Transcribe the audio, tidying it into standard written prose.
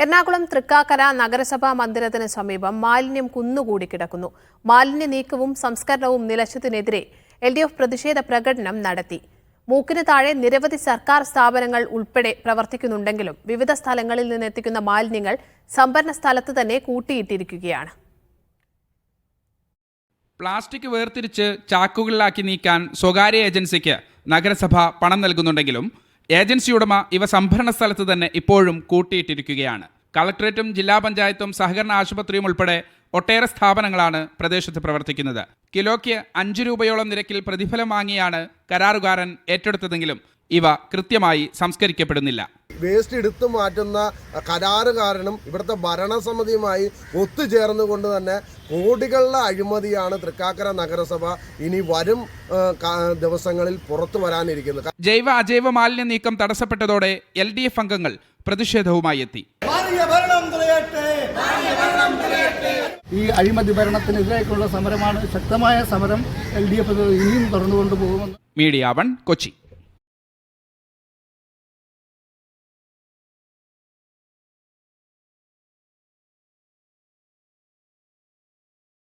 എറണാകുളം തൃക്കാക്കര നഗരസഭാ മന്ദിരത്തിന് സമീപം മാലിന്യം കുന്നുകൂടി കിടക്കുന്നു. മാലിന്യ നീക്കവും സംസ്കരണവും നിലച്ചതിനെതിരെ LDF പ്രതിഷേധ പ്രകടനം നടത്തി. മൂക്കിന് താഴെ നിരവധി സർക്കാർ സ്ഥാപനങ്ങൾ ഉൾപ്പെടെ പ്രവർത്തിക്കുന്നുണ്ടെങ്കിലും വിവിധ സ്ഥലങ്ങളിൽ നിന്നെത്തിക്കുന്ന മാലിന്യങ്ങൾ സംഭരണ സ്ഥലത്ത് തന്നെ കൂട്ടിയിട്ടിരിക്കുകയാണ്. പ്ലാസ്റ്റിക് വേർതിരിച്ച് ചാക്കുകളിലാക്കി നീക്കാൻ സ്വകാര്യ ഏജൻസിക്ക് നഗരസഭ പണം നൽകുന്നുണ്ടെങ്കിലും ഏജൻസി ഉടമ ഇവ സംഭരണ സ്ഥലത്ത് തന്നെ ഇപ്പോഴും കൂട്ടിയിട്ടിരിക്കുകയാണ്. കളക്ടറേറ്റും ജില്ലാ പഞ്ചായത്തും സഹകരണ ആശുപത്രിയും ഉൾപ്പെടെ ഒട്ടേറെ സ്ഥാപനങ്ങളാണ് പ്രദേശത്ത് പ്രവർത്തിക്കുന്നത്. കിലോയ്ക്ക് 5 രൂപയോളം നിരക്കിൽ പ്രതിഫലം വാങ്ങിയാണ് കരാറുകാരൻ ഏറ്റെടുത്തതെങ്കിലും ഇവ കൃത്യമായി സംസ്കരിക്കപ്പെടുന്നില്ല. വേസ്റ്റ് എടുത്തു മാറ്റുന്ന കരാറുകാരനും ഇവിടുത്തെ ഭരണസമിതിയുമായി ഒത്തുചേർന്നുകൊണ്ട് തന്നെ കോടികളുടെ അഴിമതിയാണ് തൃക്കാക്കര നഗരസഭ ഇനി വരും ദിവസങ്ങളിൽ പുറത്തു വരാനിരിക്കുന്നത്. ജൈവ അജൈവ മാലിന്യ നീക്കം തടസ്സപ്പെട്ടതോടെ LDF അംഗങ്ങൾ പ്രതിഷേധവുമായി എത്തി. ഈ അഴിമതി ഭരണത്തിനെതിരേക്കുള്ള സമരമാണ്. ശക്തമായ സമരം LDF ഇനിയും തുടർന്നുകൊണ്ടുപോകുമെന്ന്. മീഡിയ 1 കൊച്ചി.